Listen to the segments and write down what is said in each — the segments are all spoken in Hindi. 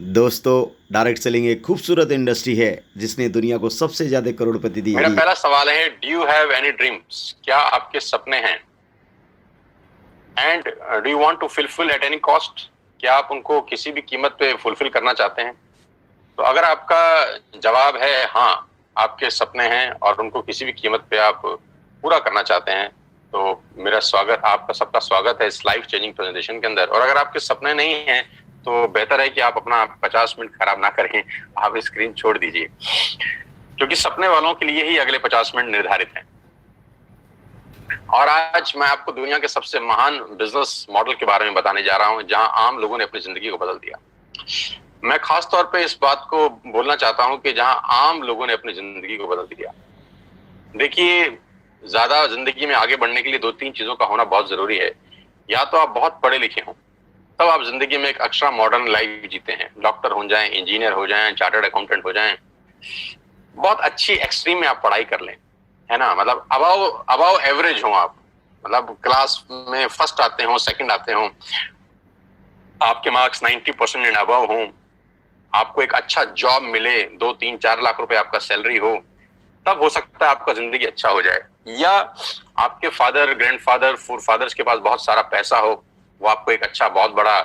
दोस्तों, डायरेक्ट सेलिंग एक खूबसूरत इंडस्ट्री है जिसने दुनिया को सबसे ज्यादा करोड़पति दी। मेरा पहला सवाल है, do you have any dreams? क्या आपके सपने हैं? And do you want to fulfil at any cost? क्या आप उनको किसी भी कीमत पे फुलफिल करना चाहते हैं? तो अगर आपका जवाब है हाँ, आपके सपने हैं और उनको किसी भी कीमत पे आप पूरा करना चाहते हैं, तो मेरा स्वागत, आपका सबका स्वागत है इस लाइफ चेंजिंग प्रेजेंटेशन के अंदर। और अगर आपके सपने नहीं हैं तो बेहतर है कि आप अपना 50 मिनट खराब ना करें, आप स्क्रीन छोड़ दीजिए, क्योंकि सपने वालों के लिए ही अगले 50 मिनट निर्धारित हैं। और आज मैं आपको दुनिया के सबसे महान बिजनेस मॉडल के बारे में बताने जा रहा हूं, जहां आम लोगों ने अपनी जिंदगी को बदल दिया। मैं खास तौर पे इस बात को बोलना चाहता हूं कि जहां आम लोगों ने अपनी जिंदगी को बदल दिया। देखिए, ज्यादा जिंदगी में आगे बढ़ने के लिए 2-3 चीजों का होना बहुत जरूरी है। या तो आप बहुत पढ़े लिखे हों, तब आप जिंदगी में एक एक्स्ट्रा मॉडर्न लाइफ जीते हैं, डॉक्टर हो जाएं, इंजीनियर हो जाएं, चार्टर्ड अकाउंटेंट हो जाएं, बहुत अच्छी एक्सट्रीम में आप पढ़ाई कर लें, है ना, मतलब अबाव एवरेज हो आप, मतलब क्लास में फर्स्ट आते हो, सेकंड आते हो, आपके मार्क्स 90% एंड अबव हो, आपको एक अच्छा जॉब मिले, 2-3-4 लाख रुपए आपका सैलरी हो, तब हो सकता है आपका जिंदगी अच्छा हो जाए। या आपके फादर, ग्रैंडफादर, फोरफादर्स के पास बहुत सारा पैसा हो, वो आपको एक अच्छा बहुत बड़ा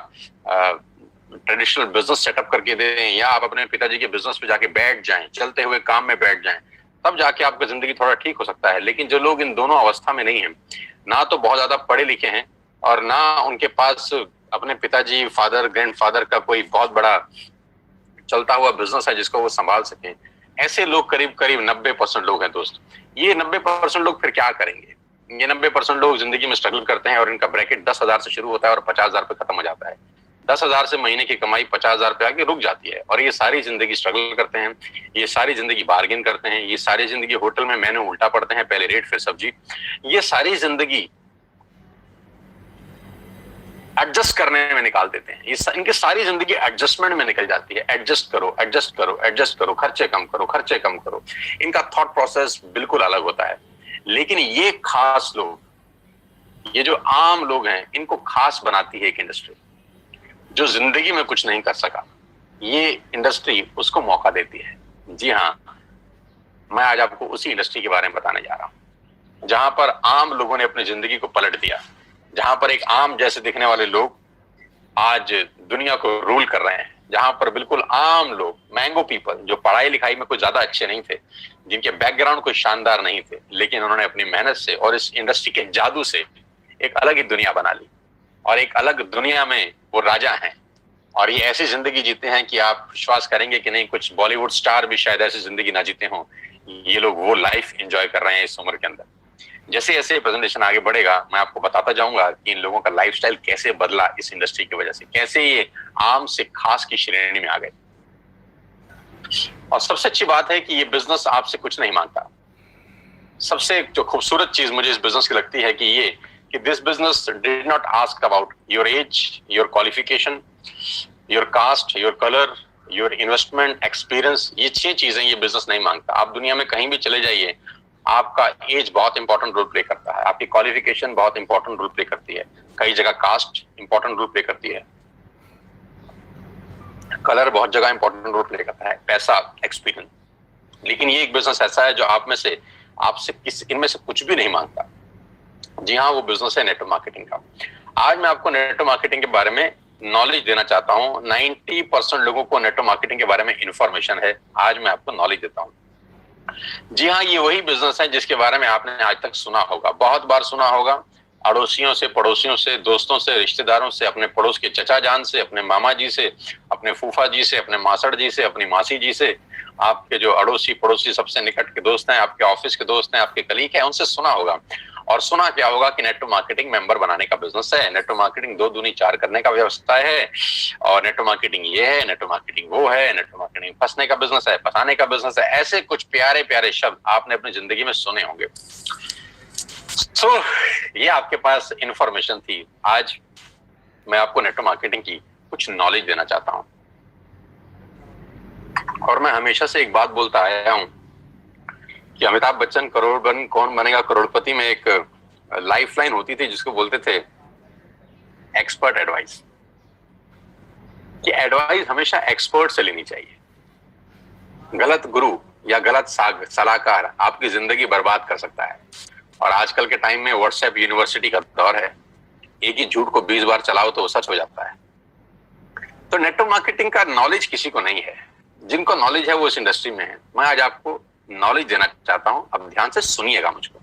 ट्रेडिशनल बिजनेस सेटअप करके दें, या आप अपने पिताजी के बिजनेस पे जाके बैठ जाएं, चलते हुए काम में बैठ जाएं, तब जाके आपका जिंदगी थोड़ा ठीक हो सकता है। लेकिन जो लोग इन दोनों अवस्था में नहीं है, ना तो बहुत ज्यादा पढ़े लिखे हैं और ना उनके पास अपने पिताजी, फादर, ग्रैंडफादर का कोई बहुत बड़ा चलता हुआ बिजनेस है जिसको वो संभाल सकें, ऐसे लोग करीब करीब 90% लोग हैं दोस्त। ये 90% लोग फिर क्या करेंगे? ये 90% लोग जिंदगी में स्ट्रगल करते हैं और इनका ब्रैकेट 10,000 से शुरू होता है और 50,000 पे खत्म हो जाता है। 10,000 से महीने की कमाई 50,000 पे आके रुक जाती है, और ये सारी जिंदगी स्ट्रगल करते हैं, ये सारी जिंदगी बार्गेन करते हैं, ये सारी जिंदगी होटल में मेन्यू उल्टा पड़ते हैं, पहले रेट फिर सब्जी, ये सारी जिंदगी एडजस्ट करने में निकाल देते हैं। ये इनकी सारी जिंदगी एडजस्टमेंट में निकल जाती है। एडजस्ट करो, एडजस्ट करो, एडजस्ट करो, खर्चे कम करो, खर्चे कम करो। इनका थॉट प्रोसेस बिल्कुल अलग होता है। लेकिन ये खास लोग, ये जो आम लोग हैं, इनको खास बनाती है एक इंडस्ट्री। जो जिंदगी में कुछ नहीं कर सका, ये इंडस्ट्री उसको मौका देती है। जी हाँ, मैं आज आपको उसी इंडस्ट्री के बारे में बताने जा रहा हूं, जहां पर आम लोगों ने अपनी जिंदगी को पलट दिया, जहां पर एक आम जैसे दिखने वाले लोग आज दुनिया को रूल कर रहे हैं, जहां पर बिल्कुल आम लोग, मैंगो पीपल, जो पढ़ाई लिखाई में कोई ज्यादा अच्छे नहीं थे, जिनके बैकग्राउंड कोई शानदार नहीं थे, लेकिन उन्होंने अपनी मेहनत से और इस इंडस्ट्री के जादू से एक अलग ही दुनिया बना ली, और एक अलग दुनिया में वो राजा हैं। और ये ऐसी जिंदगी जीते हैं कि आप विश्वास करेंगे कि नहीं, कुछ बॉलीवुड स्टार भी शायद ऐसी जिंदगी ना जीते हों। ये लोग वो लाइफ एंजॉय कर रहे हैं इस उम्र के अंदर। जैसे जैसे प्रेजेंटेशन आगे बढ़ेगा, मैं आपको बताता जाऊंगा कि इन लोगों का लाइफस्टाइल कैसे बदला इस इंडस्ट्री की वजह से, कैसे ये आम से खास की श्रेणी में आ गए। और सबसे अच्छी बात है कि ये बिजनेस आपसे कुछ नहीं मांगता। सबसे जो खूबसूरत चीज मुझे इस बिजनेस की लगती है कि this business did not ask about your age, your qualification, your cast, your colour, your investment experience. ये 6 चीजें ये बिजनेस नहीं मांगता। आप दुनिया में कहीं भी चले जाइए, आपका एज बहुत इंपॉर्टेंट रोल प्ले करता है, आपकी क्वालिफिकेशन बहुत इंपॉर्टेंट रोल प्ले करती है, कई जगह कास्ट इंपॉर्टेंट रोल प्ले करती है, कलर बहुत जगह इंपॉर्टेंट रोल प्ले करता है, पैसा, एक्सपीरियंस। लेकिन ये एक बिजनेस ऐसा है जो आपसे इनमें से कुछ भी नहीं मांगता। जी हाँ, वो बिजनेस है नेटवर्क मार्केटिंग का। आज मैं आपको नेटवर्क मार्केटिंग के बारे में नॉलेज देना चाहता हूँ। 90% लोगों को नेटवर्क मार्केटिंग के बारे में इंफॉर्मेशन है, आज मैं आपको नॉलेज देता हूँ। जी हाँ, ये वही बिजनेस है जिसके बारे में आपने आज तक सुना होगा, बहुत बार सुना होगा, अड़ोसियों से, पड़ोसियों से, दोस्तों से, रिश्तेदारों से, अपने पड़ोस के चचा जान से, अपने मामा जी से, अपने फूफा जी से, अपने मासड़ जी से, अपनी मासी जी से, आपके जो अड़ोसी पड़ोसी सबसे निकट के दोस्त हैं, आपके ऑफिस के दोस्त हैं, आपके कलीग हैं, उनसे सुना होगा। और सुना क्या होगा कि नेटवर्क मार्केटिंग मेंबर बनाने का बिजनेस है, नेटवर्क मार्केटिंग 2 दूनी 4 करने का व्यवस्था है, और नेटवर्क मार्केटिंग ये है, नेटवर्क मार्केटिंग वो है, नेटवर्क मार्केटिंग फंसने का बिजनेस है, फंसाने का बिजनेस है। ऐसे कुछ प्यारे प्यारे शब्द आपने अपनी जिंदगी में सुने होंगे। ये आपके पास इंफॉर्मेशन थी। आज मैं आपको नेटवर्क मार्केटिंग की कुछ नॉलेज देना चाहता हूं। और मैं हमेशा से एक बात बोलता आया हूं कि अमिताभ बच्चन कौन बनेगा करोड़पति में एक लाइफलाइन होती थी जिसको बोलते थे एक्सपर्ट एडवाइस। कि एडवाइस हमेशा एक्सपर्ट से लेनी चाहिए। गलत गुरु या गलत सलाहकार आपकी जिंदगी बर्बाद कर सकता है। और आजकल के टाइम में व्हाट्सएप यूनिवर्सिटी का दौर है, एक ही झूठ को 20 बार चलाओ तो वो सच हो जाता है। तो नेटवर्क मार्केटिंग का नॉलेज किसी को नहीं है, जिनको नॉलेज है वो इस इंडस्ट्री में है। मैं आज आपको नॉलेज देना चाहता हूं, अब ध्यान से सुनिएगा मुझको।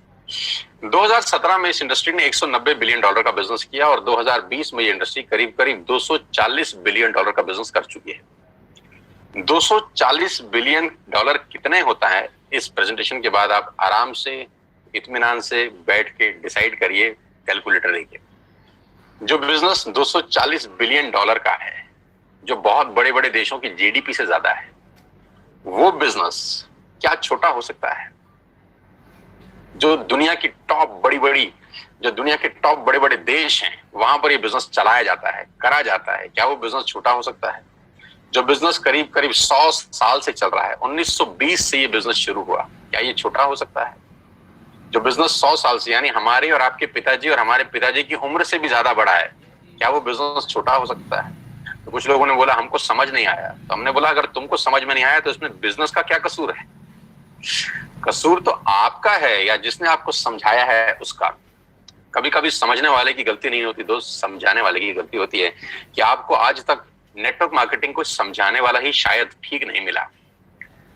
2017 में इस इंडस्ट्री ने $190 बिलियन का बिजनेस किया और 2020 में ये इंडस्ट्री करीब करीब $240 बिलियन का बिजनेस कर चुकी है। $240 बिलियन कितने होता है, इस प्रेजेंटेशन के बाद आप आराम से इत्मीनान से बैठ के डिसाइड करिए, कैलकुलेटर लेके। जो बिजनेस $240 बिलियन का है, जो बहुत बड़े बड़े देशों की जीडीपी से ज्यादा है, वो बिजनेस क्या छोटा हो सकता है? जो दुनिया की दुनिया के टॉप बड़े बड़े देश हैं, वहां पर ये बिजनेस चलाया जाता है, करा जाता है, क्या वो बिजनेस छोटा हो सकता है? जो बिजनेस करीब करीब 100 साल से चल रहा है, 1920 से ये बिजनेस शुरू हुआ, क्या ये छोटा हो सकता है? जो बिजनेस 100 साल से, यानी हमारे और आपके पिताजी और हमारे पिताजी की उम्र से भी ज्यादा बड़ा है, क्या वो बिजनेस छोटा हो सकता है? तो कुछ लोगों ने बोला हमको समझ नहीं आया, तो हमने बोला अगर तुमको समझ में नहीं आया तो इसमें बिजनेस का क्या कसूर है? कसूर तो आपका है या जिसने आपको समझाया है उसका। कभी कभी समझने वाले की गलती नहीं होती दोस्त, समझाने वाले की गलती होती है कि आपको आज तक नेटवर्क मार्केटिंग को समझाने वाला ही शायद ठीक नहीं मिला।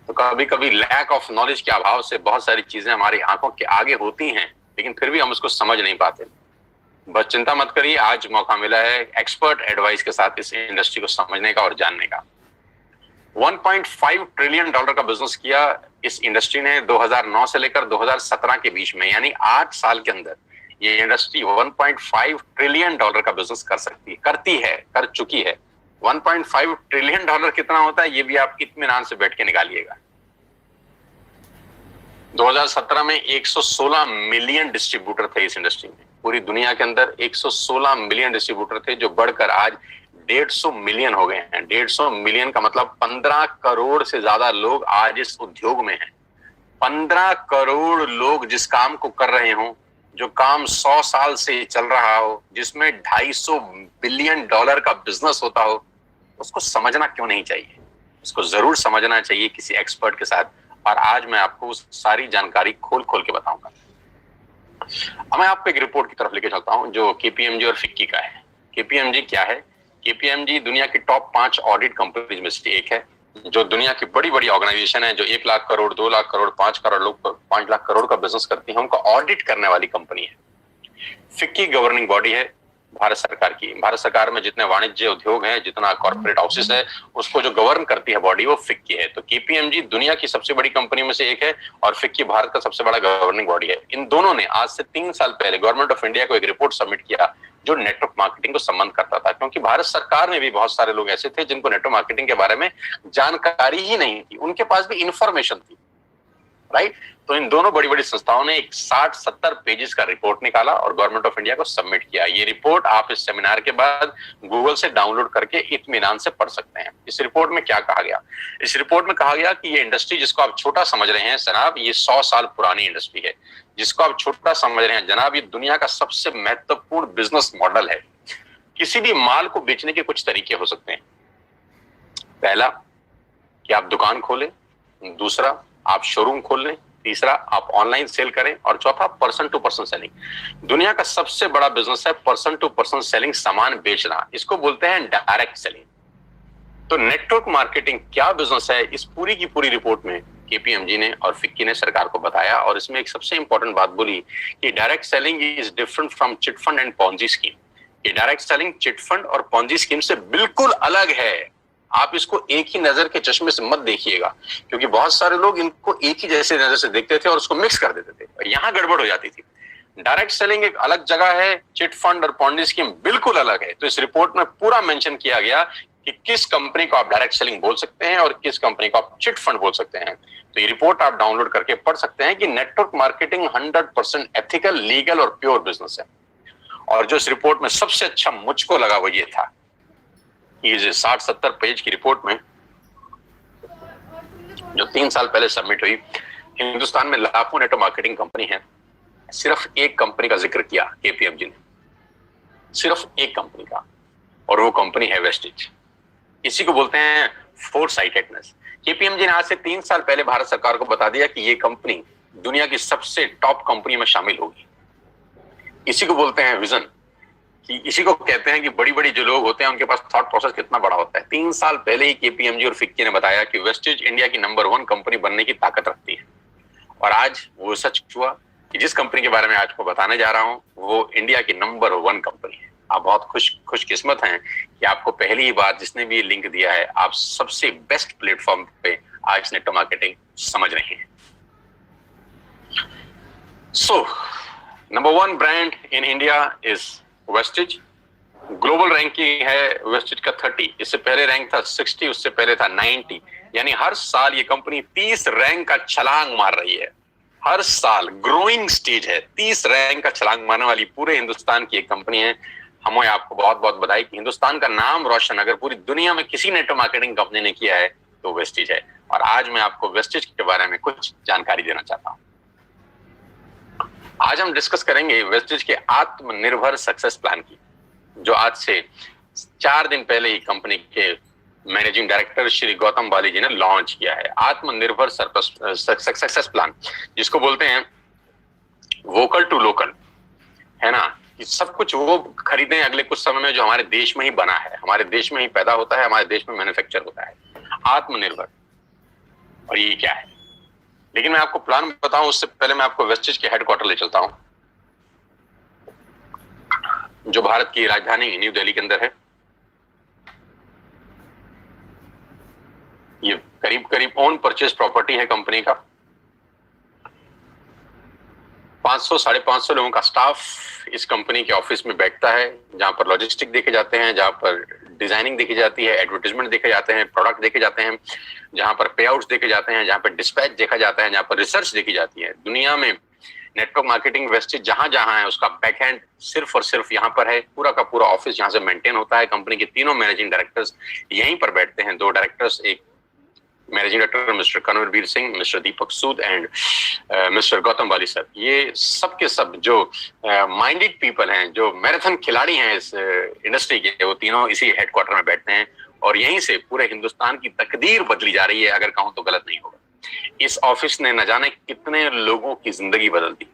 तो कभी कभी लैक ऑफ नॉलेज के अभाव से बहुत सारी चीजें हमारी आंखों के आगे होती हैं, लेकिन फिर भी हम उसको समझ नहीं पाते। बस चिंता मत करिए, आज मौका मिला है एक्सपर्ट एडवाइस के साथ इस इंडस्ट्री को समझने का और जानने का। $1.5 ट्रिलियन का बिजनेस किया इस इंडस्ट्री ने 2009 से लेकर 2017 के बीच में, यानी 8 साल के अंदर ये इंडस्ट्री 1.5 ट्रिलियन का बिजनेस कर चुकी है। 1.5 ट्रिलियन कितना होता है ये भी आप इत्मीनान से बैठ के निकालिएगा। 2017 में 116 मिलियन डिस्ट्रीब्यूटर थे इस इंडस्ट्री में। पूरी दुनिया के अंदर 116 मिलियन डिस्ट्रीब्यूटर थे, जो बढ़कर आज 150 मिलियन हो गए हैं। 150 मिलियन का मतलब 15 करोड़ से ज्यादा लोग आज इस उद्योग में हैं। 15 करोड़ लोग जिस काम को कर रहे हो, जो काम 100 साल से चल रहा हो, जिसमें $250 बिलियन का बिजनेस होता हो, उसको समझना क्यों नहीं चाहिए? उसको जरूर समझना चाहिए किसी एक्सपर्ट के साथ। और आज मैं आपको उस सारी जानकारी खोल खोल के बताऊंगा। अब मैं आपको एक रिपोर्ट की तरफ लेके चलता हूं जो केपीएमजी और फिक्की का है। केपीएमजी क्या है? केपीएमजी दुनिया की टॉप 5 ऑडिट कंपनीज में से एक है, जो दुनिया की बड़ी बड़ी ऑर्गेनाइजेशन है, जो 1 लाख करोड़, 2 लाख करोड़, 5 करोड़ लोग, 5 लाख करोड़ का बिजनेस करती है, उनका ऑडिट करने वाली कंपनी है। फिक्की गवर्निंग बॉडी है भारत सरकार की। भारत सरकार में जितने वाणिज्य उद्योग हैं, जितना कॉर्पोरेट हाउसेस है, उसको जो गवर्न करती है बॉडी, वो फिक्की है। तो केपीएमजी दुनिया की सबसे बड़ी कंपनी में से एक है और फिक्की भारत का सबसे बड़ा गवर्निंग बॉडी है। इन दोनों ने आज से 3 साल पहले गवर्नमेंट ऑफ इंडिया को एक रिपोर्ट सबमिट किया जो नेटवर्क मार्केटिंग को संबंध करता था, क्योंकि भारत सरकार में भी बहुत सारे लोग ऐसे थे जिनको नेटवर्क मार्केटिंग के बारे में जानकारी ही नहीं थी, उनके पास भी इंफॉर्मेशन थी, राइट। तो इन दोनों बड़ी बड़ी संस्थाओं ने एक 60-70 पेजेस का रिपोर्ट निकाला और गवर्नमेंट ऑफ इंडिया को सबमिट किया। ये रिपोर्ट आप इस सेमिनार के बाद गूगल से डाउनलोड करके इत्मीनान से पढ़ सकते हैं। इस रिपोर्ट में क्या कहा गया? इस रिपोर्ट में कहा गया कि ये इंडस्ट्री जिसको आप छोटा समझ रहे हैं जनाब, ये 100 साल पुरानी इंडस्ट्री है। जिसको आप छोटा समझ रहे हैं जनाब, ये दुनिया का सबसे महत्वपूर्ण बिजनेस मॉडल है। किसी भी माल को बेचने के कुछ तरीके हो सकते हैं। पहला कि आप दुकान खोलें, दूसरा आप शोरूम खोल लें, तीसरा आप ऑनलाइन सेल करें, और चौथा पर्सन टू पर्सन सेलिंग। दुनिया का सबसे बड़ा बिजनेस है पर्सन टू पर्सन सेलिंग, सामान बेचना। इसको बोलते हैं डायरेक्ट सेलिंग। तो नेटवर्क मार्केटिंग क्या बिजनेस है, इस पूरी की पूरी रिपोर्ट में केपीएमजी ने और फिक्की ने सरकार को बताया। और इसमें एक सबसे इंपॉर्टेंट बात बोली कि direct selling is different from chit fund and Ponzi scheme. ये डायरेक्ट सेलिंग चिट फंड और पॉन्जी स्कीम से बिल्कुल अलग है। आप इसको एक ही नजर के चश्मे से मत देखिएगा, क्योंकि बहुत सारे लोग इनको एक ही जैसे नजर से देखते थे और उसको मिक्स कर देते थे, और यहां गड़बड़ हो जाती थी। डायरेक्ट सेलिंग एक अलग जगह है, चिट फंड और पॉन्जी स्कीम बिल्कुल अलग है। तो इस रिपोर्ट में पूरा मेंशन किया गया कि किस कंपनी को आप डायरेक्ट सेलिंग बोल सकते हैं और किस कंपनी को आप चिट फंड बोल सकते हैं। तो ये रिपोर्ट आप डाउनलोड करके पढ़ सकते हैं कि नेटवर्क मार्केटिंग 100% एथिकल, लीगल और प्योर बिजनेस है। और जो इस रिपोर्ट में सबसे अच्छा मुझको लगा वो ये था, ये 60-70 पेज की रिपोर्ट में जो 3 साल पहले सबमिट हुई, हिंदुस्तान में लाखों नेटवर्क मार्केटिंग कंपनी है, सिर्फ एक कंपनी का जिक्र किया केपीएमजी ने, सिर्फ एक कंपनी का, और वो कंपनी है वेस्टेज। इसी को बोलते हैं फोरसाइटेडनेस। केपीएमजी ने आज से 3 साल पहले भारत सरकार को बता दिया कि ये कंपनी दुनिया की सबसे टॉप कंपनी में शामिल होगी। इसी को बोलते हैं विजन, कि इसी को कहते हैं कि बड़ी बड़ी जो लोग होते हैं उनके पास थॉट प्रोसेस कितना बड़ा होता है। 3 साल पहले ही केपीएमजी और फिक्की ने बताया कि वेस्टेज इंडिया की नंबर 1 कंपनी बनने की ताकत रखती है, और आज वो सच हुआ कि जिस कंपनी के बारे में आज को बताने जा रहा हूं वो इंडिया की नंबर 1 कंपनी है। आप बहुत खुशकिस्मत हैं कि आपको पहली ही बार जिसने भी लिंक दिया है, आप सबसे बेस्ट प्लेटफॉर्म पे आज नेटवर्क मार्केटिंग समझ रहे हैं। So number 1 brand in India is wastage. Global ranking है वेस्टेज का 30, इससे पहले रैंक था 60, उससे पहले था 90। यानी हर साल ये कंपनी 30 रैंक का छलांग मार रही है। हर साल ग्रोइंग स्टेज है, 30 रैंक का छलांग मारने वाली पूरे हिंदुस्तान की एक कंपनी है। हमें आपको बहुत बहुत बधाई कि हिंदुस्तान का नाम रोशन अगर पूरी दुनिया में किसी नेटवर्क मार्केटिंग कंपनी ने किया है तो वेस्टेज है। और आज मैं आपको वेस्टेज के बारे में कुछ जानकारी देना चाहता हूं। आज हम डिस्कस करेंगे वेस्टेज के आत्मनिर्भर सक्सेस प्लान की, जो आज से 4 दिन पहले ही कंपनी के मैनेजिंग डायरेक्टर श्री गौतम बाली जी ने लॉन्च किया है। आत्मनिर्भर सक्सेस प्लान, जिसको बोलते हैं वोकल टू लोकल, है ना, कि सब कुछ वो खरीदें अगले कुछ समय में जो हमारे देश में ही बना है, हमारे देश में ही पैदा होता है, हमारे देश में मैन्युफैक्चर होता है। आत्मनिर्भर, और ये क्या है? लेकिन मैं आपको प्लान बताऊं उससे पहले मैं आपको वेस्टेज के हेडक्वार्टर ले चलता हूं, जो भारत की राजधानी न्यू दिल्ली के अंदर है। ये करीब करीब ओन परचेज प्रॉपर्टी है कंपनी का। 500-550 लोगों का स्टाफ इस कंपनी के ऑफिस में बैठता है, जहां पर लॉजिस्टिक देखे जाते हैं, जहां पर डिजाइनिंग देखी जाती है, एडवर्टाइजमेंट देखे जाते हैं, प्रोडक्ट देखे जाते हैं, जहां पर पे आउट्स देखे जाते हैं, जहां पर डिस्पैच देखा जाता है, जहां पर रिसर्च देखी जाती है। दुनिया में नेटवर्क मार्केटिंग वेस्टेज जहां जहां है उसका बैकएंड सिर्फ और सिर्फ यहाँ पर है। पूरा का पूरा ऑफिस यहाँ से मेंटेन होता है। कंपनी के तीनों मैनेजिंग डायरेक्टर्स यहीं पर बैठते हैं। 2 डायरेक्टर्स, एक managing director mister Kanwarveer Singh, mister Deepak Sood and mister Gautam Bali sir. ये सब के सब जो माइंडेड पीपल हैं, जो मैराथन खिलाड़ी हैं इस इंडस्ट्री के, वो तीनों इसी हेडक्वार्टर में बैठते हैं, और यहीं से पूरे हिंदुस्तान की तकदीर बदली जा रही है, अगर कहूं तो गलत नहीं होगा। इस ऑफिस ने न जाने कितने लोगों की जिंदगी बदल दी।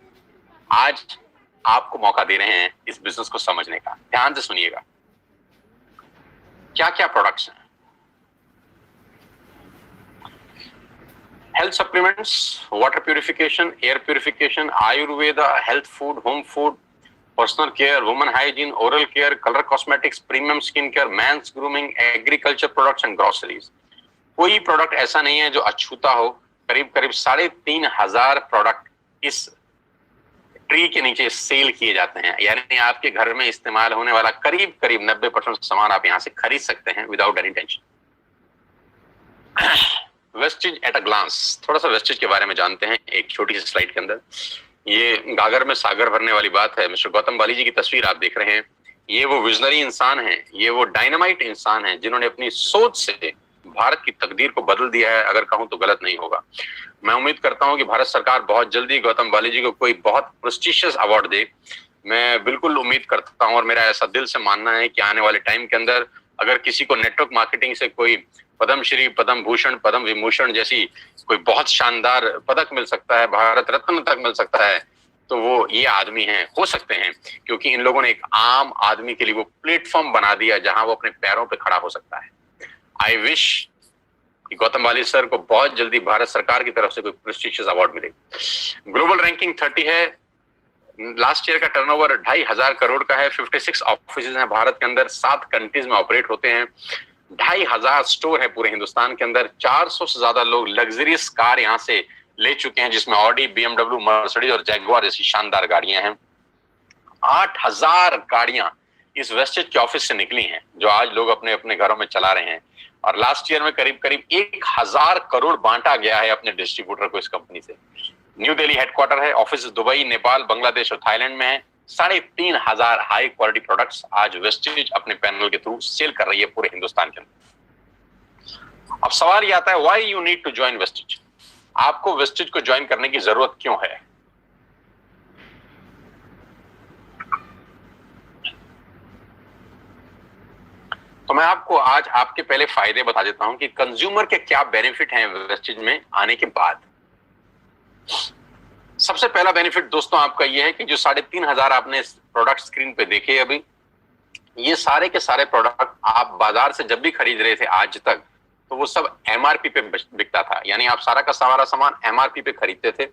आज आपको मौका दे रहे हैं इस बिजनेस को समझने का। ध्यान से सुनिएगा, क्या क्या प्रोडक्ट्स हैं। Health supplements, water purification, air purification, Ayurveda, health food, home food, personal care, women hygiene, oral care, colour cosmetics, premium skin care, mains grooming, agriculture products and groceries. कोई प्रोडक्ट ऐसा नहीं है जो अछूता हो। करीब करीब 3,500 प्रोडक्ट इस ट्री के नीचे सेल किए जाते हैं। यानी आपके घर में इस्तेमाल होने वाला करीब करीब 90% सामान आप यहां से खरीद सकते हैं without any tension. Wastage at a glance, थोड़ा सा वेस्टेज के बारे में जानते हैं एक छोटी सी स्लाइड के अंदर। ये गागर में सागर भरने वाली बात है। मिस्टर गौतम बाली जी की तस्वीर आप देख रहे हैं। ये वो विजनरी इंसान हैं, ये वो डायनामाइट इंसान हैं जिन्होंने अपनी सोच से भारत की तकदीर को बदल दिया है, अगर कहूं तो गलत नहीं होगा। मैं उम्मीद करता हूं कि भारत सरकार बहुत जल्दी गौतम बाली जी को कोई बहुत प्रेस्टिजियस अवार्ड दे। मैं बिल्कुल उम्मीद करता हूं और मेरा ऐसा दिल से मानना है कि आने वाले टाइम के अंदर अगर किसी को नेटवर्क मार्केटिंग से कोई पद्मश्री, पद्म भूषण, पद्म विभूषण जैसी कोई बहुत शानदार पदक मिल सकता है, भारत रत्न तक मिल सकता है, तो वो ये आदमी हैं, हो सकते हैं, क्योंकि इन लोगों ने एक आम आदमी के लिए वो प्लेटफॉर्म बना दिया जहां वो अपने पैरों पे खड़ा हो सकता है। आई विश कि गौतम बाली सर को बहुत जल्दी भारत सरकार की तरफ से कोई प्रेस्टिजियस अवार्ड मिले। ग्लोबल रैंकिंग 30 है। लास्ट ईयर का टर्नओवर 2,500 करोड़ का है। 56 ऑफिस हैं भारत के अंदर, 7 कंट्रीज में ऑपरेट होते हैं। 2,500 स्टोर है पूरे हिंदुस्तान के अंदर। 400 से ज्यादा लोग लग्जरियस कार यहाँ से ले चुके हैं, जिसमें ऑडी, BMW, मर्सिडीज और जैगुआर जैसी शानदार गाड़ियां हैं। 8,000 गाड़ियां इस वेस्टेज के ऑफिस से निकली हैं, जो आज लोग अपने अपने घरों में चला रहे हैं। और लास्ट ईयर में करीब करीब 1,000 करोड़ बांटा गया है अपने डिस्ट्रीब्यूटर को इस कंपनी से। न्यू दिल्ली हेडक्वार्टर है। ऑफिस दुबई, नेपाल, बांग्लादेश और थाईलैंड में है। 3,500 हाई क्वालिटी प्रोडक्ट्स आज वेस्टेज अपने पैनल के थ्रू सेल कर रही है पूरे हिंदुस्तान के अंदर। अब सवाल ये आता है, why you need to join wastage? आपको वेस्टेज को ज्वाइन करने की जरूरत क्यों है? तो तो मैं आपको आज आपके पहले फायदे बता देता हूं कि कंज्यूमर के क्या बेनिफिट हैं वेस्टेज में आने के बाद। सबसे पहला बेनिफिट दोस्तों आपका ये है कि जो 3,500 आपने प्रोडक्ट स्क्रीन पे देखे अभी, ये सारे के सारे प्रोडक्ट आप बाजार से जब भी खरीद रहे थे आज तक, तो वो सब एमआरपी पे बिकता था। यानी आप सारा का सारा सामान एमआरपी पे खरीदते थे,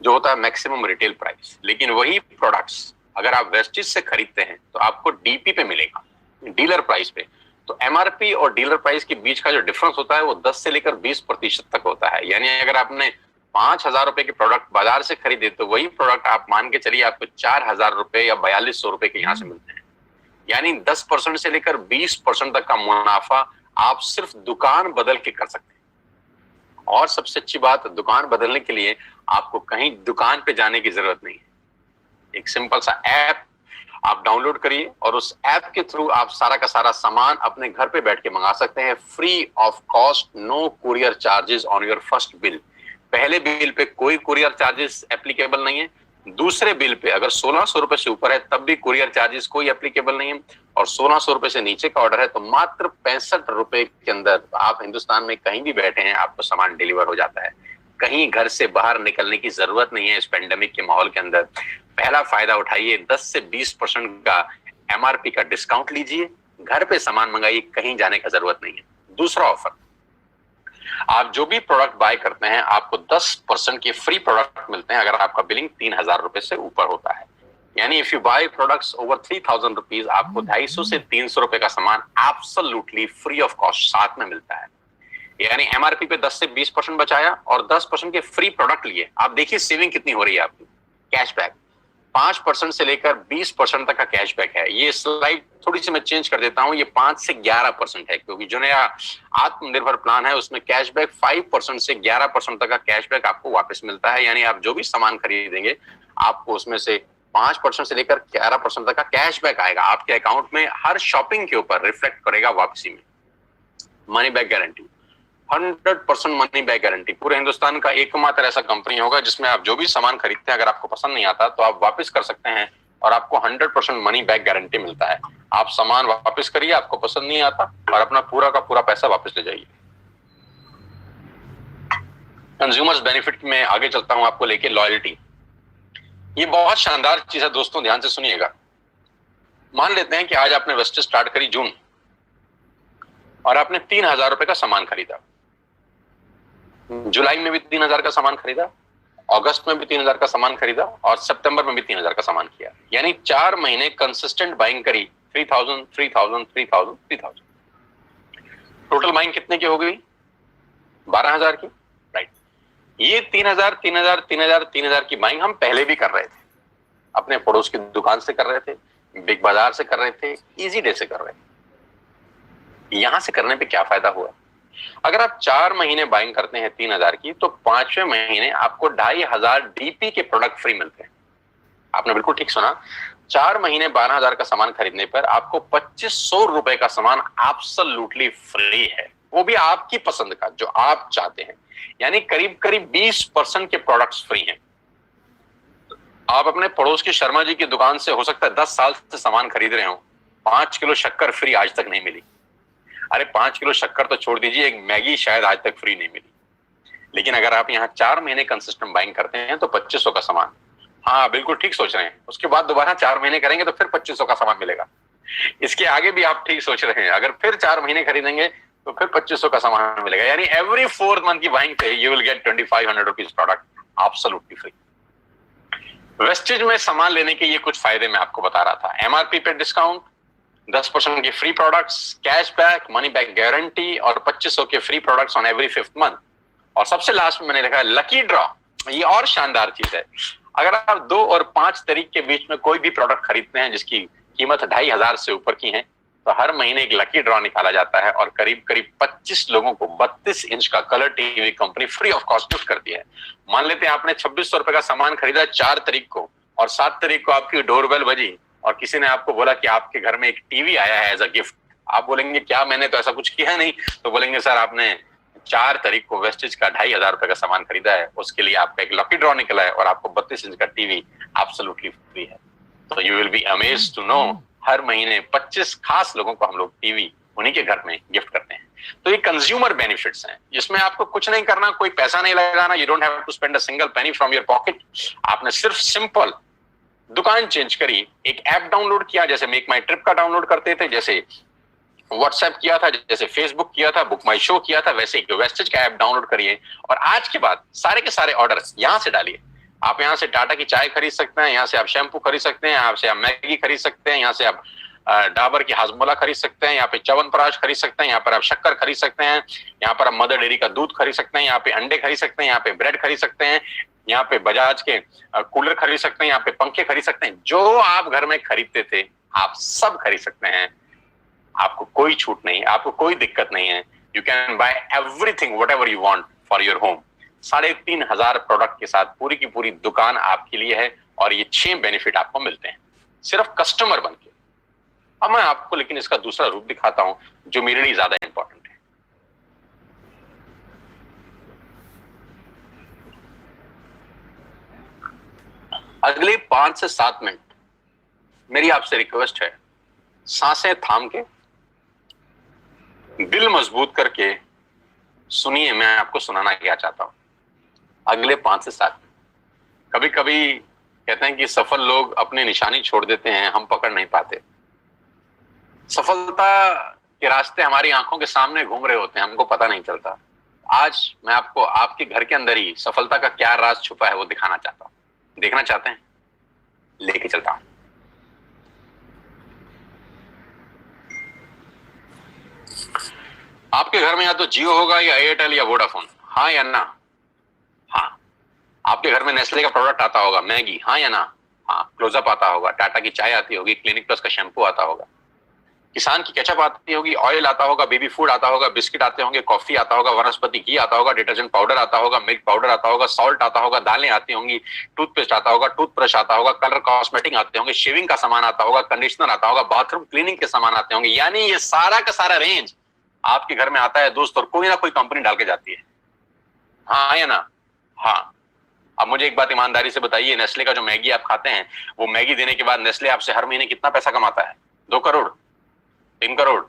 जो होता है मैक्सिमम रिटेल प्राइस। लेकिन वही प्रोडक्ट्स अगर आप वेस्टेज से खरीदते हैं तो आपको डीपी पे मिलेगा, डीलर प्राइस पे। तो एमआरपी और डीलर प्राइस के बीच का जो डिफरेंस होता है वो 10 से लेकर 20% तक होता है। यानी अगर आपने 5,000 रुपए के प्रोडक्ट बाजार से खरीदे तो वही प्रोडक्ट आप मान के चलिए आपको 4,000 रुपए या 4,200 रुपए के यहाँ से मिलते हैं। यानी 10% से लेकर 20% तक का मुनाफा आप सिर्फ दुकान बदल के कर सकते हैं। और सबसे अच्छी बात, दुकान बदलने के लिए आपको कहीं दुकान पे जाने की जरूरत नहीं है। एक सिंपल सा ऐप आप डाउनलोड करिए और उस ऐप के थ्रू आप सारा का सारा सामान अपने घर पे बैठ के मंगा सकते हैं, free of cost, no courier charges on your first bill. पहले बिल पे कोई कुरियर चार्जेस एप्लीकेबल नहीं है। दूसरे बिल पे अगर 1,600 रुपए से ऊपर है तब भी कुरियर चार्जेस कोई एप्लीकेबल नहीं है। और 1,600 रुपए से नीचे का ऑर्डर है तो मात्र 65 रुपए के अंदर आप हिंदुस्तान में कहीं भी बैठे हैं आपको सामान डिलीवर हो जाता है। कहीं घर से बाहर निकलने की जरूरत नहीं है इस पेंडेमिक के माहौल के अंदर। पहला फायदा उठाइए, 10 से 20% का एमआरपी का डिस्काउंट लीजिए, घर पे सामान मंगाइए, कहीं जाने का जरूरत नहीं है। दूसरा ऑफर, आप जो भी प्रोडक्ट बाय करते हैं आपको 10% के फ्री प्रोडक्ट मिलते हैं अगर आपका बिलिंग 3,000 रुपए से ऊपर होता है। यानी if you buy products over 3,000 rupees आपको 250 से 300 रुपए का सामान एब्सोल्युटली फ्री ऑफ कॉस्ट साथ में मिलता है। यानी एमआरपी पे 10 से 20% बचाया और 10% के फ्री प्रोडक्ट लिए। आप देखिए सेविंग कितनी हो रही है आपकी। कैशबैक 5% से लेकर 20% तक का कैशबैक है। ये स्लाइड थोड़ी सी मैं चेंज कर देता हूं, ये 5 से 11% है क्योंकि जो नया आत्मनिर्भर प्लान है उसमें कैशबैक 5% से 11% तक का कैशबैक आपको वापस मिलता है। यानी आप जो भी सामान खरीदेंगे आपको उसमें से 5% से लेकर 11% तक का कैशबैक आएगा आपके अकाउंट में, हर शॉपिंग के ऊपर रिफ्लेक्ट करेगा वापसी में। Money back guarantee 100% money back guarantee. पूरे हिंदुस्तान का एकमात्र ऐसा कंपनी होगा जिसमें आप जो भी सामान खरीदते हैं अगर आपको पसंद नहीं आता तो आप वापस कर सकते हैं और आपको 100% मनी बैक गारंटी मिलता है। आप सामान वापस करिए, आपको पसंद नहीं आता, और अपना पूरा का पूरा पैसा वापस ले जाइए। कंज्यूमर्स बेनिफिट में आगे चलता हूं आपको लेके, लॉयल्टी। ये बहुत शानदार चीज है दोस्तों, ध्यान से सुनिएगा। मान लेते हैं कि आज आपने वेस्टेज स्टार्ट करी जून और आपने 3,000 रुपए का सामान खरीदा। जुलाई में भी 3,000 का सामान खरीदा, अगस्त में भी 3,000 का सामान खरीदा और सितंबर में भी 3,000 का सामान किया। यानी 4 महीने कंसिस्टेंट बाइंग करी, 3,000 3,000 3,000 3,000। टोटल बाइंग कितने की हो गई? 12,000 की, राइट। ये 3,000 3,000 3,000 3,000 की बाइंग हम पहले भी कर रहे थे, अपने पड़ोस की दुकान से कर रहे थे, बिग बाजार से कर रहे थे, इजी डे से कर रहे थे। यहां से करने पे क्या फायदा हुआ? अगर आप 4 महीने बाइंग करते हैं 3,000 की तो 5वें महीने आपको 2,500 डीपी के प्रोडक्ट फ्री मिलते हैं। आपने बिल्कुल ठीक सुना, 4 महीने 12,000 का सामान खरीदने पर आपको 2,500 रुपए का सामान एब्सोल्युटली फ्री है, वो भी आपकी पसंद का जो आप चाहते हैं। यानी करीब करीब 20% के प्रोडक्ट्स फ्री हैं। आप अपने पड़ोस की शर्मा जी की दुकान से हो सकता है 10 साल से सामान खरीद रहे हो, 5 किलो शक्कर फ्री आज तक नहीं मिली। अरे 5 किलो शक्कर तो छोड़ दीजिए, एक मैगी शायद आज तक फ्री नहीं मिली। लेकिन अगर आप यहाँ 4 महीने कंसिस्टेंट बाइंग करते हैं तो 2,500 का सामान, हाँ बिल्कुल ठीक सोच रहे हैं, उसके बाद दोबारा 4 महीने करेंगे तो फिर 2,500 का सामान मिलेगा। इसके आगे भी आप ठीक सोच रहे हैं, अगर फिर 4 महीने खरीदेंगे तो फिर 2,500 का सामान मिलेगा। यानी एवरी 4th मंथ की बाइंग पे you will get 2,500 rupees product absolutely free. Wastage में सामान लेने के ये कुछ फायदे मैं आपको बता रहा था। एमआरपी पे डिस्काउंट, 10% के free products, cashback, money back guarantee और 2,500 के free products on every 5th month. और सबसे लास्ट में मैंने लिखा है लकी ड्रॉ। ये और शानदार चीज है, अगर आप 2 और 5 तारीख के बीच में कोई भी प्रोडक्ट खरीदते हैं जिसकी कीमत 2,500 से ऊपर की है तो हर महीने एक लकी ड्रॉ निकाला जाता है और करीब करीब 25 लोगों को 32 इंच का colour TV company free of cost gift करती है। मान लेते हैं आपने 2,600 रुपए का सामान खरीदा 4 तारीख को और 7 तारीख को आपकी डोरबेल बजी और किसी ने आपको बोला कि आपके घर में एक टीवी आया है एज अ गिफ्ट। आप बोलेंगे क्या, मैंने तो ऐसा कुछ किया नहीं। तो बोलेंगे सर आपने 4 तारीख को वेस्टेज का 2,500 रुपए का सामान खरीदा है, उसके लिए आपका एक लकी ड्रॉ निकला है और आपको 32 इंच का टीवी एब्सोल्युटली फ्री है। तो you will be amazed to know हर महीने 25 खास लोगों को हम लोग टीवी उन्हीं के घर में गिफ्ट करते हैं। तो ये कंज्यूमर बेनिफिट्स हैं, जिसमें आपको कुछ नहीं करना, कोई पैसा नहीं लगाना, you don't have to spend a single penny from your pocket. आपने सिर्फ सिंपल दुकान चेंज करी, एक ऐप डाउनलोड किया, जैसे मेक माई ट्रिप का डाउनलोड करते थे, जैसे व्हाट्सएप किया था, जैसे फेसबुक किया था, बुक माई शो किया था, वैसे एक वेस्टेज का ऐप डाउनलोड करिए और आज के बाद सारे के सारे ऑर्डर यहां से डालिए। आप यहाँ से टाटा की चाय खरीद सकते हैं, यहाँ से आप शैम्पू खरीद सकते हैं, यहाँ से आप मैगी खरीद सकते हैं, यहाँ से आप डाबर की हाजमोला खरीद सकते हैं, यहाँ पे च्यवनप्राश खरीद सकते हैं, यहाँ पर आप शक्कर खरीद सकते हैं, यहाँ पर आप मदर डेयरी का दूध खरीद सकते हैं, यहाँ पे अंडे खरीद सकते हैं, यहाँ पे ब्रेड खरीद सकते हैं, यहाँ पे बजाज के कूलर खरीद सकते हैं, यहाँ पे पंखे खरीद सकते हैं। जो आप घर में खरीदते थे आप सब खरीद सकते हैं। आपको कोई छूट नहीं, आपको कोई दिक्कत नहीं है। You can buy everything what ever you want for your home. 3,500 product के साथ पूरी की पूरी दुकान आपके लिए है और ये 6 बेनिफिट आपको मिलते हैं सिर्फ कस्टमर बन के। अब मैं आपको लेकिन इसका दूसरा रूप दिखाता हूं जो मेरे लिए ज्यादा इंपॉर्टेंट है। अगले 5 से 7 मिनट मेरी आपसे रिक्वेस्ट है, सांसें थाम के, दिल मजबूत करके सुनिए मैं आपको सुनाना क्या चाहता हूं। अगले 5 से 7 मिनट। कभी कभी कहते हैं कि सफल लोग अपनी निशानी छोड़ देते हैं, हम पकड़ नहीं पाते। सफलता के रास्ते हमारी आंखों के सामने घूम रहे होते हैं, हमको पता नहीं चलता। आज मैं आपको आपके घर के अंदर ही सफलता का क्या राज छुपा है वो दिखाना चाहता हूं। देखना चाहते हैं? लेके चलता हूं। आपके घर में या तो जियो होगा या एयरटेल या वोडाफोन, हाँ या ना? हाँ। आपके घर में नेस्ले का प्रोडक्ट आता होगा, मैगी, हाँ या ना? हाँ। क्लोजअप आता होगा, टाटा की चाय आती होगी, क्लिनिक प्लस का शैम्पू आता होगा, किसान की केचप आती होगी, ऑयल आता होगा, बेबी फूड आता होगा, बिस्किट आते होंगे, कॉफी आता होगा, वनस्पति घी आता होगा, डिटर्जेंट पाउडर आता होगा, मिल्क पाउडर आता होगा, सॉल्ट आता होगा, दालें आती होंगी, टूथपेस्ट आता होगा, टूथब्रश आता होगा, कलर कॉस्मेटिक आते होंगे, शेविंग का सामान आता होगा, कंडीशनर आता होगा, बाथरूम क्लीनिंग के सामान आते होंगे। यानी ये सारा का सारा रेंज आपके घर में आता है दोस्त, और कोई ना कोई कंपनी डाल के जाती है, हाँ या ना? हाँ। अब मुझे एक बात ईमानदारी से बताइए, नेस्ले का जो मैगी आप खाते हैं, वो मैगी देने के बाद नेस्ले आपसे हर महीने कितना पैसा कमाता है? 2 करोड़, 3 करोड़?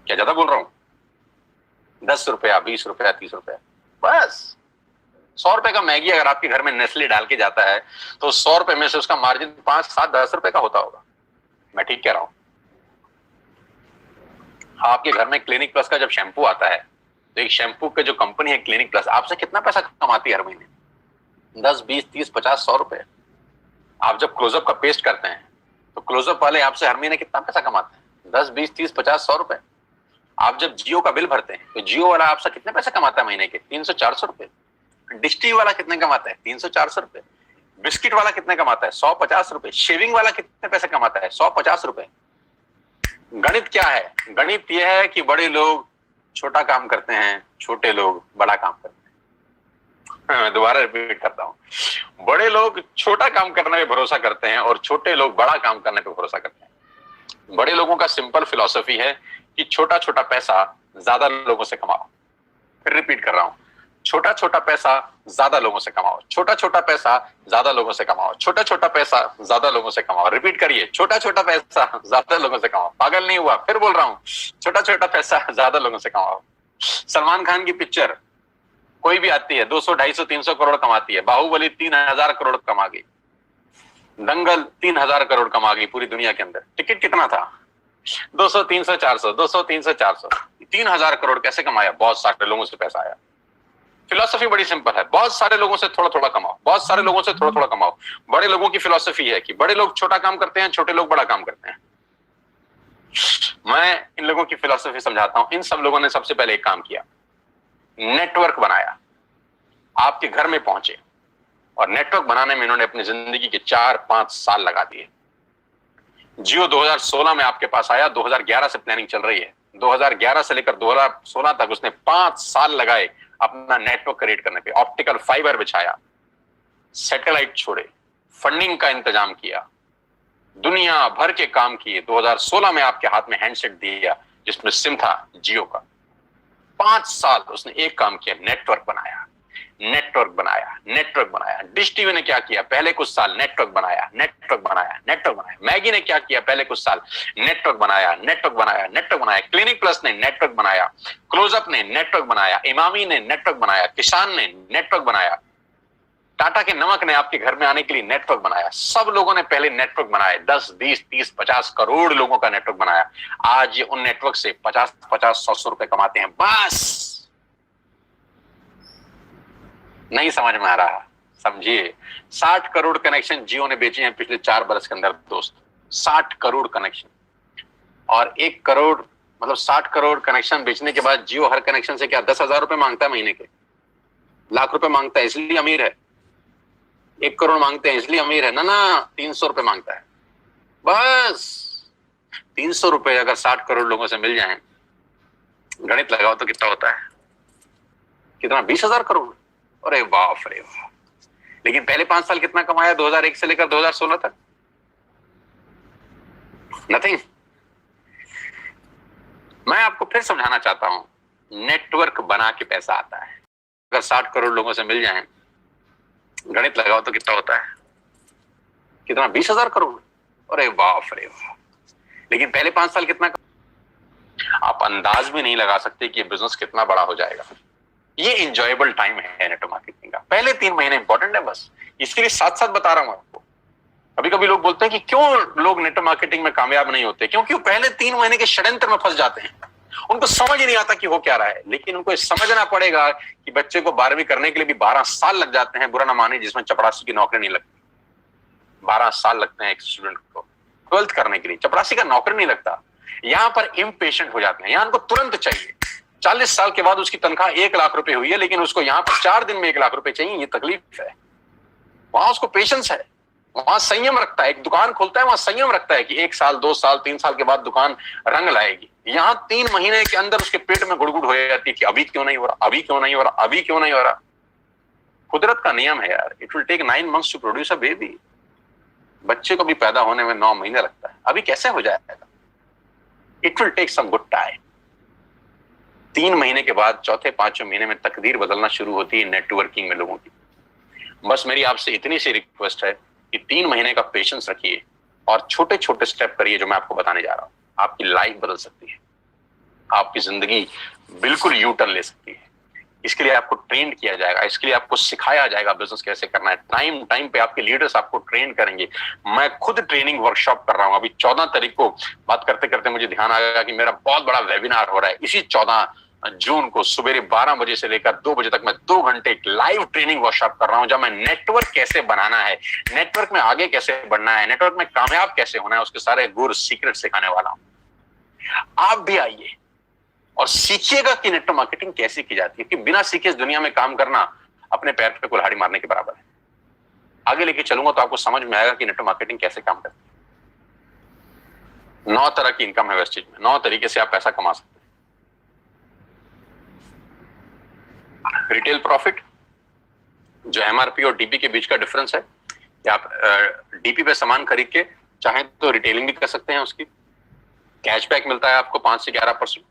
क्या ज्यादा बोल रहा हूं? 10 रुपया, 20 रुपया, 30 रुपया, बस। 100 रुपए का मैगी अगर आपके घर में नेस्ले डाल के जाता है तो 100 रुपए में से उसका मार्जिन 5, 7, 10 रुपए का होता होगा। मैं ठीक कह रहा हूं? आपके घर में क्लिनिक प्लस का जब शैम्पू आता है तो एक शैम्पू के जो कंपनी है क्लिनिक प्लस, आपसे कितना पैसा कमाती है हर महीने? 10, 20, 30, 50, 100 रुपए। आप जब क्लोजअप का पेस्ट करते हैं तो क्लोजअप वाले आपसे हर महीने कितना पैसा कमाते हैं? 10, 20, 30, 50, 100 रुपए। आप जब जियो का बिल भरते हैं तो जियो वाला आपसे कितने पैसे कमाता है महीने के? 300, 400 रुपए। डिश टीवी वाला कितने कमाता है? 300, 400 रुपए। बिस्किट वाला कितने कमाता है? 100, 50 रुपए। शेविंग वाला कितने पैसे कमाता है? 100, 50 रुपए। गणित क्या है? गणित यह है कि बड़े लोग छोटा काम करते हैं, छोटे लोग बड़ा काम करते हैं। मैं दोबारा रिपीट करता हूं, बड़े लोग छोटा काम करने पे भरोसा करते हैं और छोटे लोग बड़ा काम करने पे भरोसा करते हैं। बड़े लोगों का सिंपल फिलॉसफी है कि छोटा छोटा पैसा ज्यादा लोगों से कमाओ। फिर रिपीट कर रहा हूं, छोटा छोटा पैसा ज्यादा लोगों से कमाओ, छोटा छोटा पैसा ज्यादा लोगों से कमाओ, छोटा छोटा पैसा ज्यादा लोगों से कमाओ। रिपीट करिए, छोटा छोटा पैसा ज्यादा लोगों से कमाओ। पागल नहीं हुआ? फिर बोल रहा हूं, छोटा छोटा पैसा ज्यादा लोगों से कमाओ। सलमान खान की पिक्चर कोई भी आती है 200, 250, 300 करोड़ कमाती है। बाहुबली 3000 करोड़ कमा गई, दंगल 3000 करोड़ कमा गई पूरी दुनिया के अंदर। टिकट कितना था? 200, 300, 400, 200, 300, 400, 3000 करोड़ कैसे कमाया? बहुत सारे लोगों से पैसा आया। फिलॉसफी बड़ी सिंपल है, बहुत सारे लोगों से थोड़ा थोड़ा कमाओ, बहुत सारे लोगों से थोड़ा थोड़ा कमाओ। बड़े लोगों की फिलॉसफी है कि बड़े लोग छोटा काम करते हैं, छोटे लोग बड़ा काम करते हैं। मैं इन लोगों की फिलॉसफी समझाता हूं। इन सब लोगों ने सबसे पहले एक काम किया, नेटवर्क बनाया, आपके घर में पहुंचे, और नेटवर्क बनाने में इन्होंने अपनी जिंदगी के 4-5 साल लगा दिए। जियो 2016 में आपके पास आया, 2011 से प्लानिंग चल रही है। 2011 से लेकर 2016 तक उसने 5 साल लगाए अपना नेटवर्क क्रिएट करने पे। ऑप्टिकल फाइबर बिछाया, सैटेलाइट छोड़े, फंडिंग का इंतजाम किया, दुनिया भर के काम किए। 2016 में आपके हाथ में हैंडसेट दिया जिसमें सिम था जियो का। 5 साल उसने एक काम किया, नेटवर्क बनाया। नेटवर्क बनाया, नेटवर्क बनाया। डिश टीवी ने क्या किया, पहले कुछ साल नेटवर्क बनाया, नेटवर्क बनाया, नेटवर्क बनाया। मैगी ने क्या किया, पहले कुछ साल नेटवर्क बनाया, नेटवर्क बनाया, नेटवर्क बनाया। क्लिनिक प्लस ने नेटवर्क बनाया, क्लोजअप ने नेटवर्क बनाया, इमामी ने नेटवर्क बनाया, किसान ने नेटवर्क बनाया, टाटा के नमक ने आपके घर में आने के लिए नेटवर्क बनाया। सब लोगों ने पहले नेटवर्क बनाए, 10, 20, 30, 50 करोड़ लोगों का नेटवर्क बनाया। आज ये उन नेटवर्क से 50, 100 रुपए कमाते हैं। बस नहीं समझ में आ रहा, समझिए। 60 करोड़ कनेक्शन जियो ने बेचे हैं पिछले 4 बरस के अंदर दोस्त। 60 करोड़ कनेक्शन, और 1 करोड़ मतलब 60 करोड़ कनेक्शन बेचने के बाद जियो हर कनेक्शन से क्या 10,000 रुपए मांगता है महीने के, लाख रुपए मांगता है, इसलिए अमीर है। 1 करोड़ मांगते हैं इसलिए अमीर है ना, 300 रुपए मांगता है। बस 300 रुपए अगर 60 करोड़ लोगों से मिल जाएं, गणित लगाओ तो कितना होता है, कितना, 20,000 करोड़। अरे बाप रे बाप। लेकिन पहले 5 साल कितना कमाया 2001 से लेकर 2016 तक? नथिंग। मैं आपको फिर समझाना चाहता हूं, नेटवर्क बना के पैसा आता है। अगर 60 करोड़ लोगों से मिल जाएं, गणित लगाओ तो कितना होता है, कितना, 20,000 करोड़। अरे बाप रे बाप। लेकिन पहले 5 साल कितना, आप अंदाज भी नहीं लगा सकते कि ये बिजनेस कितना बड़ा हो जाएगा। ये इंजॉयबल टाइम है नेटवर्क मार्केटिंग का। पहले 3 महीने इंपॉर्टेंट है, बस इसके लिए साथ साथ बता रहा हूं आपको। कभी कभी लोग बोलते हैं कि क्यों लोग नेटवर्क मार्केटिंग में कामयाब नहीं होते, क्योंकि वो पहले 3 महीने के षड्यंत्र में फंस जाते हैं। उनको समझ ही नहीं आता कि हो क्या रहा है। लेकिन उनको समझना पड़ेगा कि बच्चे को 12वीं करने के लिए भी 12 साल लग जाते हैं, बुरा ना माने, जिसमें चपरासी की नौकरी नहीं लगती। 12 साल लगते हैं एक स्टूडेंट को 12th करने के लिए, चपरासी का नौकरी नहीं लगता। यहां पर इम्पेशेंट हो जाते हैं, यहां उनको तुरंत चाहिए। 40 साल के बाद उसकी तनख्वाह 1 लाख रुपए हुई है, लेकिन उसको यहां पर 4 दिन में 1 लाख रुपए चाहिए। ये तकलीफ है। वहां उसको पेशेंस है, वहां संयम रखता है। एक दुकान खोलता है, वहां संयम रखता है कि 1 साल, 2 साल, 3 साल के बाद दुकान रंग लाएगी। यहां 3 महीने के अंदर उसके पेट में गुड़गुड़ हो जाती है कि अभी क्यों नहीं हो रहा, अभी क्यों नहीं हो रहा, अभी क्यों नहीं हो रहा। कुदरत का नियम है यार। It will take 9 months to produce a baby. बच्चे को भी पैदा होने में 9 महीने लगता है, अभी कैसे हो जाएगा। It will take some good time. 3 महीने के बाद चौथे 5वें महीने में तकदीर बदलना शुरू होती है नेटवर्किंग में लोगों की। बस मेरी आपसे इतनी सी रिक्वेस्ट है कि 3 महीने का पेशेंस रखिए और छोटे छोटे स्टेप करिए, जो मैं आपको बताने जा रहा हूं। आपकी लाइफ बदल सकती है, आपकी जिंदगी बिल्कुल यू टर्न ले सकती है। इसके लिए आपको ट्रेन किया जाएगा, इसके लिए आपको सिखाया जाएगा बिजनेस कैसे करना है। टाइम टाइम पे आपके लीडर्स आपको ट्रेन करेंगे। मैं खुद ट्रेनिंग वर्कशॉप कर रहा हूं। अभी 14 तारीख को बात करते करते मुझे ध्यान आया कि मेरा बहुत बड़ा वेबिनार हो रहा है। इसी 14 जून को सुबह 12 बजे से लेकर 2 बजे तक मैं 2 घंटे एक लाइव ट्रेनिंग वर्कशॉप कर रहा हूं, जब मैं नेटवर्क कैसे बनाना है, नेटवर्क में आगे कैसे बढ़ना है, नेटवर्क में कामयाब कैसे होना है, उसके सारे गुर सीक्रेट सिखाने वाला हूं। आप भी आइए और सीखिएगा कि नेटवर्क मार्केटिंग कैसे की जाती है, कि बिना सीखे इस दुनिया में काम करना अपने पैर पे कुल्हाड़ी मारने के बराबर है। आगे लेके चलूंगा तो आपको समझ में आएगा कि नेटवर्क मार्केटिंग कैसे काम करती है। 9 तरह की इनकम है वेस्टेज में, 9 तरीके से आप पैसा कमा सकते हैं। रिटेल प्रॉफिट, जो एमआरपी और डीपी के बीच का डिफरेंस है, कि आप डीपी पे सामान खरीद के चाहें तो रिटेलिंग भी कर सकते हैं। उसकी कैशबैक मिलता है आपको 5 से 11%।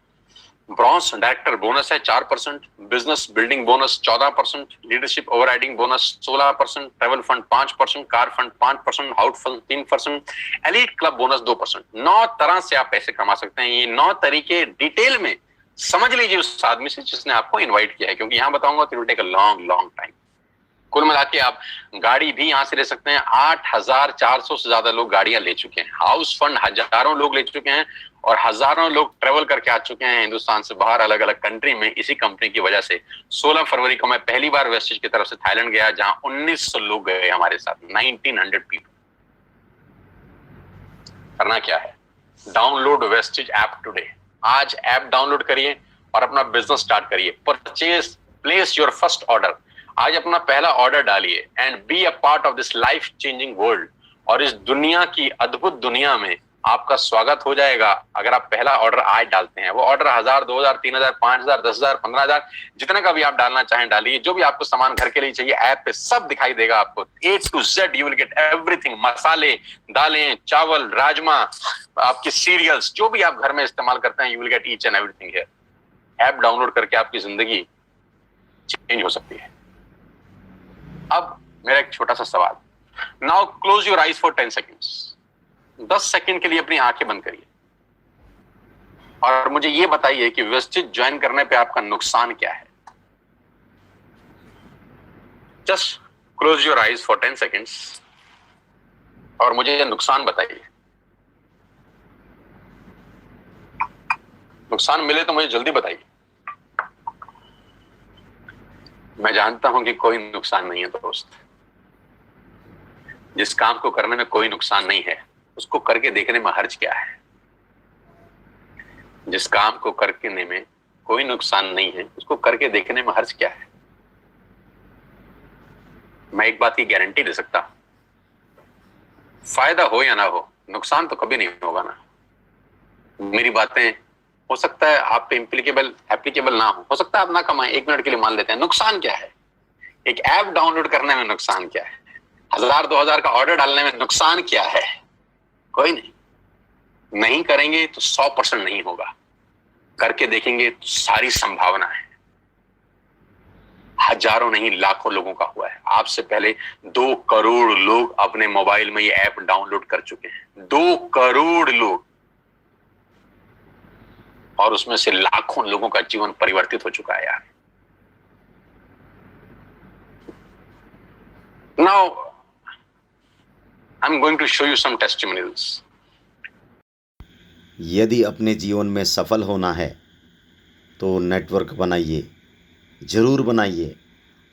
ब्रॉन्ज डायरेक्टर बोनस है 4%, business building bonus 14%, leadership overriding bonus 16%, travel fund 5%, car fund 5%, house fund 3%, elite club bonus 2%। 9 तरह से आप पैसे कमा सकते हैं। ये 9 तरीके डिटेल में समझ लीजिए उस आदमी से जिसने आपको इनवाइट किया है, क्योंकि यहां बताऊंगा तो it will take a long time. कुल मिला के आप गाड़ी भी यहां से ले सकते हैं। 8,400 से ज्यादा लोग गाड़ियां ले चुके हैं। हाउस फंड हजारों लोग ले चुके हैं और हजारों लोग ट्रेवल करके आ चुके हैं हिंदुस्तान से बाहर, अलग अलग कंट्री में, इसी कंपनी की वजह से। 16 फरवरी को मैं पहली बार वेस्टेज की तरफ से थाईलैंड गया, जहां 1900 लोग गए हमारे साथ, 1900 पीपल। करना क्या है, डाउनलोड वेस्टेज ऐप टुडे। आज ऐप डाउनलोड करिए और अपना बिजनेस स्टार्ट करिए। Purchase, place your first order. आज अपना पहला ऑर्डर डालिए and be a part of this life changing world. और इस दुनिया की अद्भुत दुनिया में आपका स्वागत हो जाएगा अगर आप पहला ऑर्डर आज डालते हैं। वो ऑर्डर 1000, 2000, 3000, 5000, 10000, 15000, जितना का भी आप डालना चाहें डालिए। जो भी आपको सामान घर के लिए चाहिए ऐप पे सब दिखाई देगा आपको। A to Z you will get everything. मसाले, दालें, चावल, राजमा, आपके सीरियल्स, जो भी आप घर में इस्तेमाल करते हैं, you will get each and everything here. App download करके आपकी जिंदगी चेंज हो सकती है। अब मेरा एक छोटा सा सवाल, now close your eyes for 10 seconds. 10 second के लिए अपनी आंखें बंद करिए और मुझे यह बताइए कि व्यवस्थित ज्वाइन करने पे आपका नुकसान क्या है। Just close your eyes for 10 seconds और मुझे यह नुकसान बताइए। नुकसान मिले तो मुझे जल्दी बताइए। मैं जानता हूं कि कोई नुकसान नहीं है दोस्त। जिस काम को करने में कोई नुकसान नहीं है उसको करके देखने में हर्ज क्या है। जिस काम को करने में कोई नुकसान नहीं है उसको करके देखने में हर्ज क्या है। मैं एक बात की गारंटी दे सकता हूं, फायदा हो या ना हो, नुकसान तो कभी नहीं होगा ना। मेरी बातें हो सकता है आप पे एप्लीकेबल ना हो सकता है आप ना कमाएं, 1 मिनट के लिए मान लेते हैं। नुकसान क्या है? एक ऐप डाउनलोड करने में नुकसान क्या है? 1000-2000 का ऑर्डर डालने में नुकसान क्या है? कोई नहीं करेंगे तो 100% नहीं होगा, करके देखेंगे तो सारी संभावना है। हजारों नहीं लाखों लोगों का हुआ है। आपसे पहले 2 करोड़ लोग अपने मोबाइल में ये ऐप डाउनलोड कर चुके हैं। 2 करोड़ लोग, और उसमें से लाखों लोगों का जीवन परिवर्तित हो चुका है यार। Now I'm going to show you some testimonials. यदि अपने जीवन में सफल होना है तो नेटवर्क बनाइए, ज़रूर बनाइए।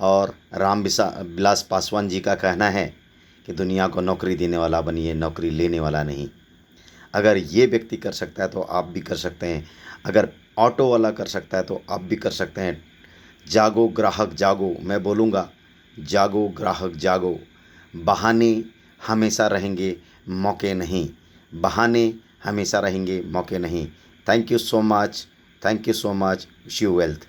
और विलास पासवान जी का कहना है कि दुनिया को नौकरी देने वाला बनिए, नौकरी लेने वाला नहीं। अगर ये व्यक्ति कर सकता है तो आप भी कर सकते हैं। अगर ऑटो वाला कर सकता है तो आप भी कर सकते हैं। जागो ग्राहक जागो, मैं बोलूँगा जागो ग्राहक जागो। बहाने हमेशा रहेंगे, मौके नहीं। बहाने हमेशा रहेंगे, मौके नहीं। Thank you so much, wish you wealth.